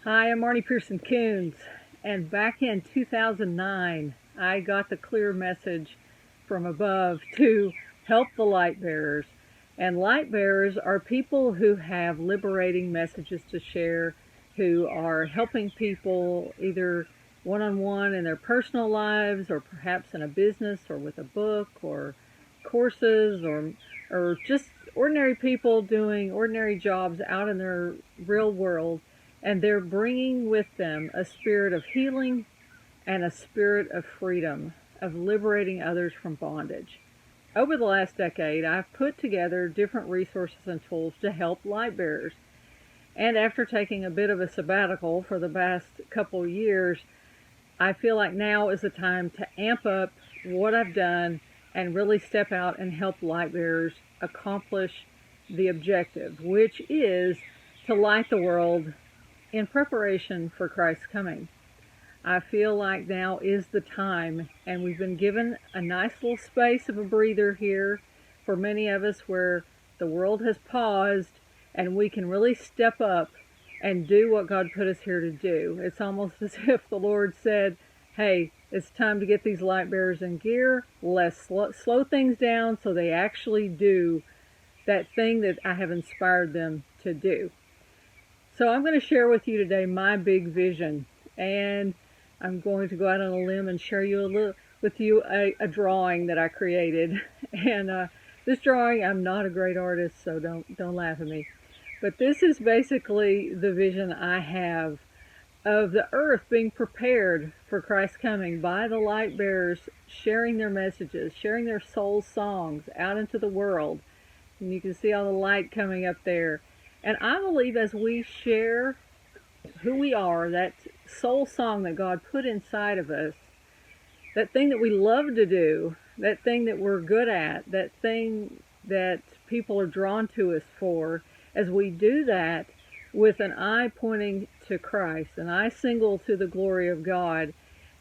Hi, I'm Marnie Pearson Coons, and back in 2009, I got the clear message from above to help the Lightbearers. And Lightbearers are people who have liberating messages to share, who are helping people either one on one in their personal lives, or perhaps in a business, or with a book, or courses, or just ordinary people doing ordinary jobs out in their real world, and they're bringing with them a spirit of healing and a spirit of freedom, of liberating others from bondage. Over the last decade, I've put together different resources and tools to help light bearers. And after taking a bit of a sabbatical for the past couple of years, I feel like now is the time to amp up what I've done and really step out and help light bearers accomplish the objective, which is to light the world in preparation for Christ's coming. I feel like now is the time, and we've been given a nice little space of a breather here for many of us where the world has paused and we can really step up and do what God put us here to do. It's almost as if the Lord said, hey, it's time to get these light bearers in gear. Let's slow things down so they actually do that thing that I have inspired them to do. So I'm going to share with you today my big vision, and I'm going to go out on a limb and share with you a drawing that I created. And this drawing, I'm not a great artist, so don't laugh at me. But this is basically the vision I have of the earth being prepared for Christ's coming by the light bearers, sharing their messages, sharing their soul songs out into the world. And you can see all the light coming up there. And I believe as we share who we are, that soul song that God put inside of us, that thing that we love to do, that thing that we're good at, that thing that people are drawn to us for, as we do that with an eye pointing to Christ, an eye single to the glory of God,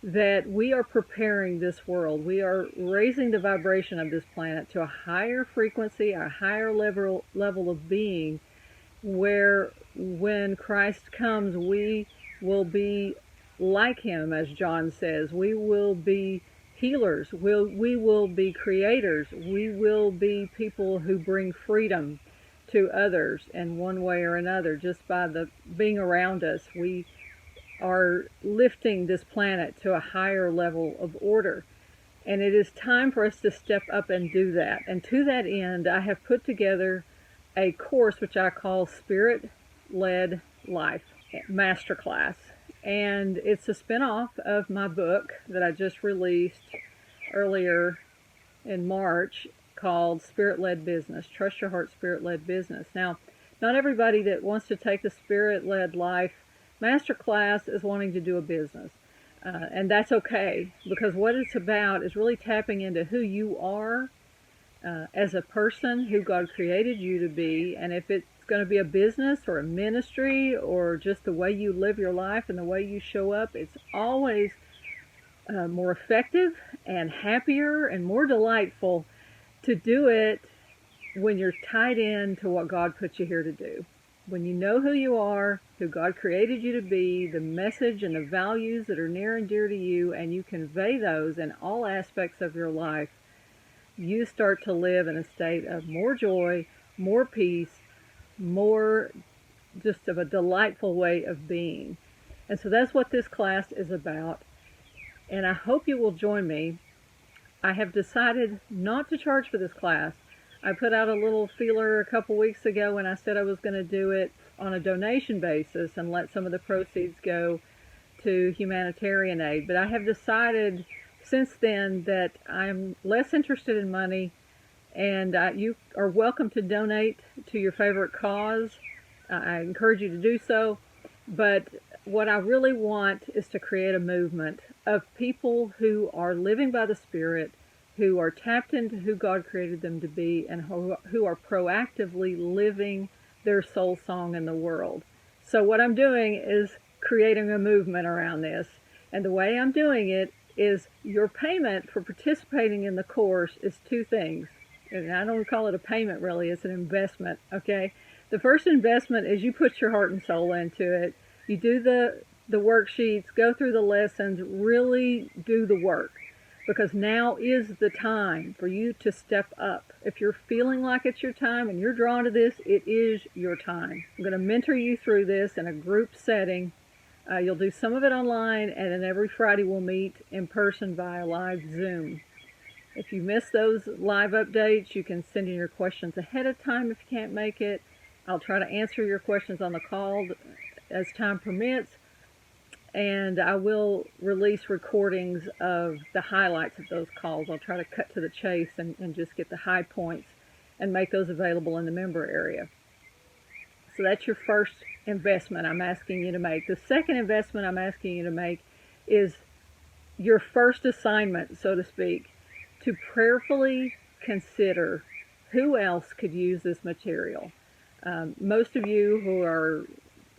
that we are preparing this world. We are raising the vibration of this planet to a higher frequency, a higher level of being, where when Christ comes, we will be like him, as John says. We will be healers. We will be creators. We will be people who bring freedom to others in one way or another. Just by the being around us, we are lifting this planet to a higher level of order. And it is time for us to step up and do that. And to that end, I have put together a course which I call SpiritLed Life Masterclass. And it's a spin-off of my book that I just released earlier in March called SpiritLed Business, Trust Your Heart, SpiritLed Business. Now, not everybody that wants to take the SpiritLed Life Masterclass is wanting to do a business. And that's okay, because what it's about is really tapping into who you are as a person, who God created you to be, and if it's going to be a business or a ministry or just the way you live your life and the way you show up, it's always more effective and happier and more delightful to do it when you're tied in to what God put you here to do. When you know who you are, who God created you to be, the message and the values that are near and dear to you, and you convey those in all aspects of your life, you start to live in a state of more joy, more peace, more just of a delightful way of being. And so that's what this class is about. And I hope you will join me. I have decided not to charge for this class. I put out a little feeler a couple weeks ago when I said I was going to do it on a donation basis and let some of the proceeds go to humanitarian aid. But I have decided since then that I'm less interested in money, and you are welcome to donate to your favorite cause. I encourage you to do so. But what I really want is to create a movement of people who are living by the Spirit, who are tapped into who God created them to be, and who are proactively living their soul song in the world. So what I'm doing is creating a movement around this. And the way I'm doing it is your payment for participating in the course is two things. And I don't call it a payment really, it's an investment, okay? The first investment is you put your heart and soul into it. You do the worksheets, go through the lessons, really do the work, because now is the time for you to step up. If you're feeling like it's your time and you're drawn to this, it is your time. I'm going to mentor you through this in a group setting. You'll do some of it online, and then every Friday we'll meet in person via live Zoom. If you miss those live updates, you can send in your questions ahead of time if you can't make it. I'll try to answer your questions on the call as time permits, and I will release recordings of the highlights of those calls. I'll try to cut to the chase and just get the high points and make those available in the member area. So that's your first investment I'm asking you to make. The second investment I'm asking you to make is your first assignment, so to speak, to prayerfully consider who else could use this material. Most of you who are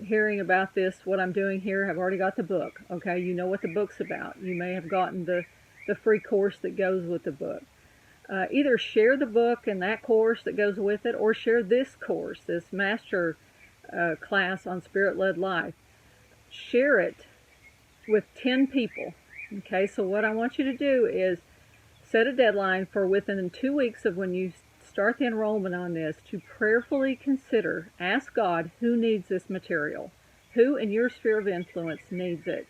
hearing about this, what I'm doing here, have already got the book. Okay, you know what the book's about. You may have gotten the free course that goes with the book. Either share the book and that course that goes with it, or share this course, this master class on Spirit-Led Life. Share it with 10 people. Okay, so what I want you to do is set a deadline for within 2 weeks of when you start the enrollment on this to prayerfully consider, ask God who needs this material, who in your sphere of influence needs it.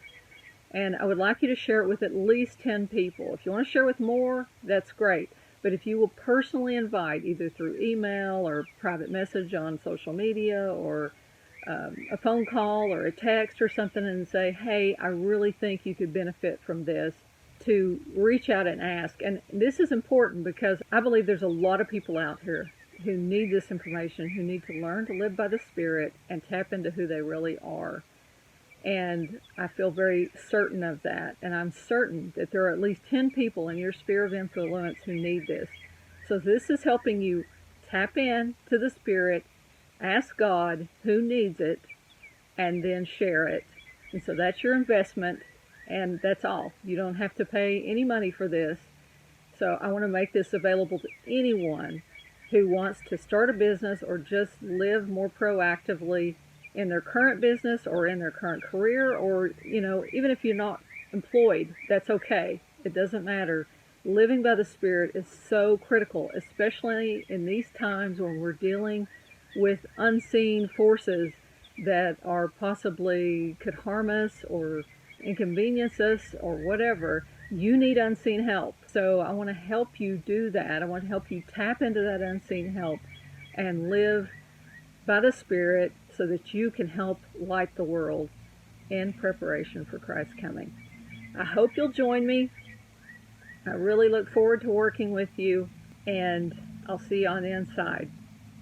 And I would like you to share it with at least 10 people. If you want to share with more, that's great. But if you will personally invite, either through email or private message on social media, or a phone call or a text or something, and say, hey, I really think you could benefit from this, to reach out and ask. And this is important because I believe there's a lot of people out here who need this information, who need to learn to live by the Spirit and tap into who they really are. And I feel very certain of that. And I'm certain that there are at least 10 people in your sphere of influence who need this. So this is helping you tap in to the Spirit, ask God who needs it, and then share it. And so that's your investment. And that's all. You don't have to pay any money for this. So I want to make this available to anyone who wants to start a business or just live more proactively in their current business or in their current career, or, even if you're not employed, that's okay. It doesn't matter. Living by the Spirit is so critical, especially in these times when we're dealing with unseen forces that are possibly could harm us or inconvenience us or whatever. You need unseen help. So I want to help you do that. I want to help you tap into that unseen help and live by the Spirit so that you can help light the world in preparation for Christ's coming. I hope you'll join me. I really look forward to working with you, and I'll see you on the inside.